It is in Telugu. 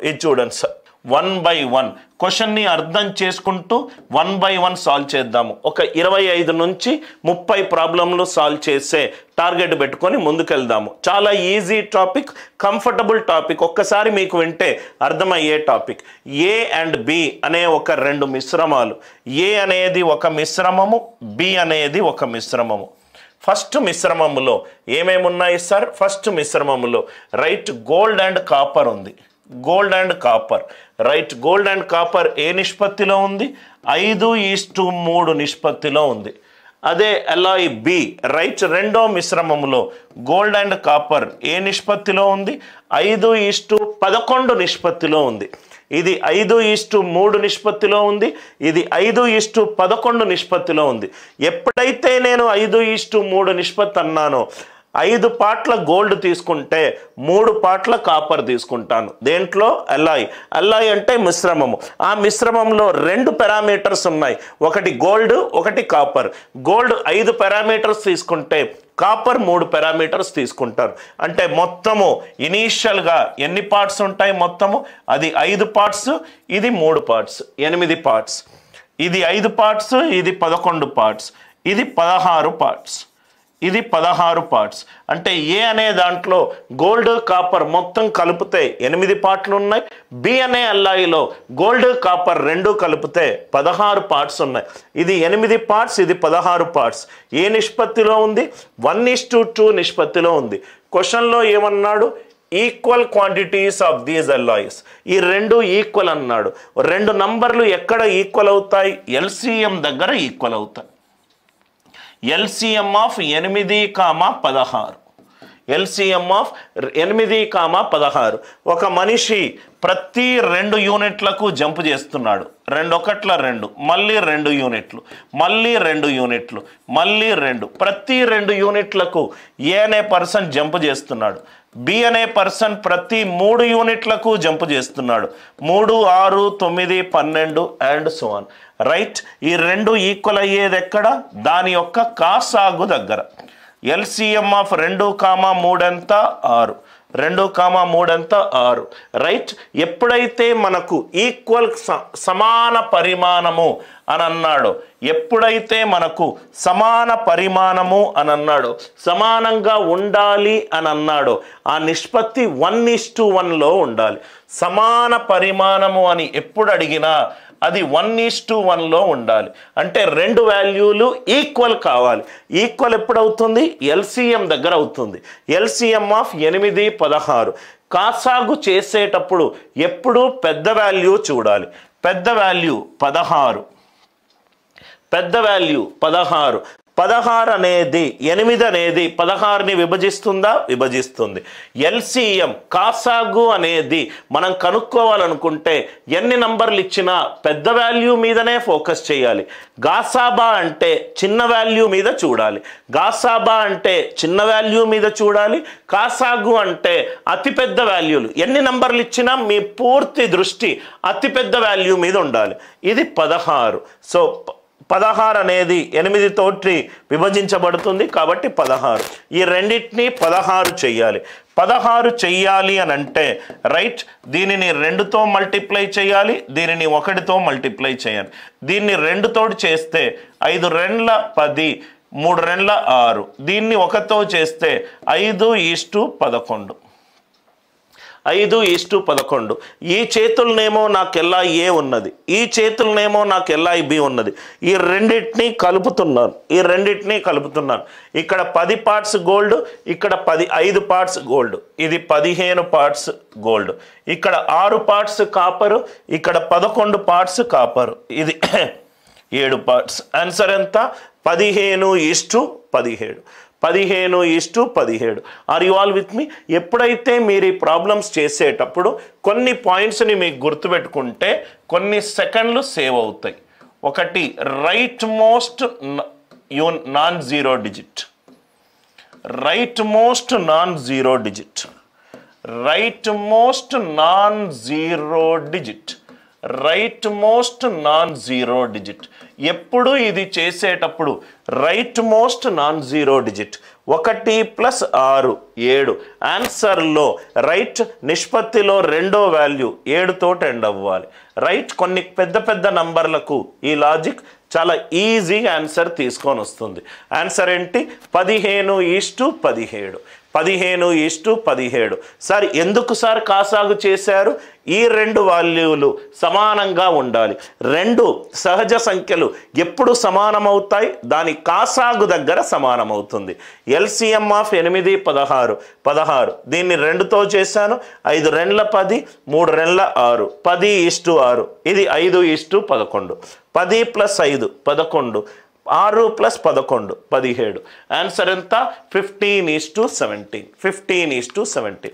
ఇది చూడండి సార్, 1 by 1 క్వశ్చన్ని అర్థం చేసుకుంటూ 1 by 1 సాల్వ్ చేద్దాము. ఒక 25 నుంచి 30 ప్రాబ్లంలు సాల్వ్ చేసే టార్గెట్ పెట్టుకొని ముందుకెళ్దాము. చాలా ఈజీ టాపిక్, కంఫర్టబుల్ టాపిక్, ఒక్కసారి మీకు వింటే అర్థమయ్యే టాపిక్. ఏ అండ్ బి అనే ఒక రెండు మిశ్రమాలు. ఏ అనేది ఒక మిశ్రమము, బి అనేది ఒక మిశ్రమము. ఫస్ట్ మిశ్రమములో ఏమేమి ఉన్నాయి సార్? ఫస్ట్ మిశ్రమములో రైట్ గోల్డ్ అండ్ కాపర్ ఉంది. Gold and copper, right gold and copper ఏ నిష్పత్తిలో ఉంది? 5:3 నిష్పత్తిలో ఉంది. అదే అలాయ్ బి, రైట్ రెండో మిశ్రమములో గోల్డ్ అండ్ కాపర్ ఏ నిష్పత్తిలో ఉంది? 5:11 నిష్పత్తిలో ఉంది. ఇది 5:3 నిష్పత్తిలో ఉంది, ఇది 5:11 నిష్పత్తిలో ఉంది. ఎప్పుడైతే నేను 5:3 నిష్పత్తి అన్నానో 5 పార్ట్ల గోల్డ్ తీసుకుంటే 3 పార్ట్ల కాపర్ తీసుకుంటాను. దేంట్లో? అలాయ్. అలాయ్ అంటే మిశ్రమము. ఆ మిశ్రమంలో 2 పారామీటర్స్ ఉన్నాయి, ఒకటి గోల్డ్, ఒకటి కాపర్. గోల్డ్ 5 పారామీటర్స్ తీసుకుంటే కాపర్ 3 పారామీటర్స్ తీసుకుంటారు. అంటే మొత్తము ఇనీషియల్గా ఎన్ని పార్ట్స్ ఉంటాయి? మొత్తము అది 5 పార్ట్స్, ఇది 3 పార్ట్స్, 8 పార్ట్స్. ఇది 5 పార్ట్స్, ఇది 11 పార్ట్స్, ఇది 16 పార్ట్స్, ఇది 16 పార్ట్స్. అంటే ఏ అనే దాంట్లో గోల్డ్ కాపర్ మొత్తం కలిపితే 8 పార్ట్లు ఉన్నాయి. బి అనే అల్లాయిలో గోల్డ్ కాపర్ 2 కలిపితే 16 పార్ట్స్ ఉన్నాయి. ఇది 8 పార్ట్స్, ఇది 16 పార్ట్స్. ఏ నిష్పత్తిలో ఉంది? 1:2 నిష్పత్తిలో ఉంది. క్వశ్చన్లో ఏమన్నాడు? Equal quantities of these alloys. ఈ 2 ఈక్వల్ అన్నాడు. 2 నంబర్లు ఎక్కడ ఈక్వల్ అవుతాయి? ఎల్సిఎం దగ్గర ఈక్వల్ అవుతాయి. LCM of 8,16. LCM of 8,16. ఒక మనిషి ప్రతి 2 యూనిట్లకు జంప్ చేస్తున్నాడు. 2 1 2, మళ్ళీ 2 యూనిట్లు, మళ్ళీ 2 యూనిట్లు, మళ్ళీ 2. ప్రతి 2 యూనిట్లకు ఏ అనే పర్సన్ జంప్ చేస్తున్నాడు. బి అనే పర్సన్ ప్రతి 3 యూనిట్లకు జంప్ చేస్తున్నాడు. 3, 6, 9, 12 అండ్ సో ఆన్. రైట్. ఈ 2 ఈక్వల్ అయ్యేది ఎక్కడ? దాని యొక్క కాసాగు దగ్గర. ఎల్సిఎం ఆఫ్ 2,3 ఎంత? 6. 2,3 ఎంత? 6. రైట్. ఎప్పుడైతే మనకు ఈక్వల్ సమాన పరిమాణము అని అన్నాడో, ఎప్పుడైతే మనకు సమాన పరిమాణము అని అన్నాడో, సమానంగా ఉండాలి అని అన్నాడో, ఆ నిష్పత్తి 1:1లో ఉండాలి. సమాన పరిమాణము అని ఎప్పుడు అడిగినా అది 1:1లో ఉండాలి. అంటే 2 వాల్యూలు ఈక్వల్ కావాలి. ఈక్వల్ ఎప్పుడు అవుతుంది? ఎల్సిఎం దగ్గర అవుతుంది. LCM of 8, 16. కాసాగు చేసేటప్పుడు ఎప్పుడు పెద్ద వాల్యూ చూడాలి. పెద్ద వాల్యూ 16. పెద్ద వాల్యూ 16. 16 అనేది 8 అనేది 16ని విభజిస్తుందా? విభజిస్తుంది. ఎల్సిఎం కాసాగు అనేది మనం కనుక్కోవాలనుకుంటే ఎన్ని నంబర్లు ఇచ్చినా పెద్ద వాల్యూ మీదనే ఫోకస్ చేయాలి. గాసాబా అంటే చిన్న వాల్యూ మీద చూడాలి. గాసాబా అంటే చిన్న వాల్యూ మీద చూడాలి. కాసాగు అంటే అతిపెద్ద వాల్యూలు. ఎన్ని నంబర్లు ఇచ్చినా మీ పూర్తి దృష్టి అతిపెద్ద వాల్యూ మీద ఉండాలి. ఇది 16. సో 16 అనేది 8 తోటి విభజించబడుతుంది కాబట్టి 16. ఈ రెండింటిని 16 చెయ్యాలి. 16 చెయ్యాలి అని అంటే రైట్, దీనిని 2తో మల్టిప్లై చేయాలి, దీనిని 1తో మల్టిప్లై చేయాలి. దీన్ని 2తో చేస్తే 5 2 10, 3 2 6. దీన్ని 1తో చేస్తే 5:11. 5:11. ఈ చేతులనేమో నాకు ఎల్ఐ ఏ ఉన్నది, ఈ చేతులనేమో నాకు ఎల్ఐ బి ఉన్నది. ఈ రెండింటినీ కలుపుతున్నాను. ఇక్కడ 10 పార్ట్స్ గోల్డ్, ఇక్కడ 5 పార్ట్స్ గోల్డ్, ఇది 15 పార్ట్స్ గోల్డ్. ఇక్కడ 6 పార్ట్స్ కాపరు, ఇక్కడ 11 పార్ట్స్ కాపరు, ఇది 7 పార్ట్స్. ఆన్సర్ ఎంత? 15:17. 15:17. Are you all with me? ఎప్పుడైతే మీరు ఈ ప్రాబ్లమ్స్ చేసేటప్పుడు కొన్ని పాయింట్స్ని మీకు గుర్తుపెట్టుకుంటే కొన్ని సెకండ్లు సేవ్ అవుతాయి. ఒకటి, right most non zero digit. Right most non zero digit. Right most non zero digit. Right most non zero digit. ఎప్పుడు ఇది చేసేటప్పుడు right most non zero digit 1 + 6 7. ఆన్సర్లో రైట్ నిష్పత్తిలో రెండో వాల్యూ 7 తోటి ఎండ్ అవ్వాలి. రైట్ కొన్ని పెద్ద పెద్ద నంబర్లకు ఈ లాజిక్ చాలా ఈజీగా ఆన్సర్ తీసుకొని వస్తుంది. ఆన్సర్ ఏంటి? 15:17. 15:17. సార్ ఎందుకు సార్ కాసాగు చేశారు? ఈ రెండు వాల్యూలు సమానంగా ఉండాలి. రెండు సహజ సంఖ్యలు ఎప్పుడు సమానమవుతాయి? దాని కాసాగు దగ్గర సమానమవుతుంది. LCM of 8 16 16. దీన్ని 2తో చేశాను. 5 2 10, 3 2 6, 10:6. ఇది 5:11. 10 + 5 11, 6 + 11 17. ఆన్సర్ ఎంత? 15:17. 15:17.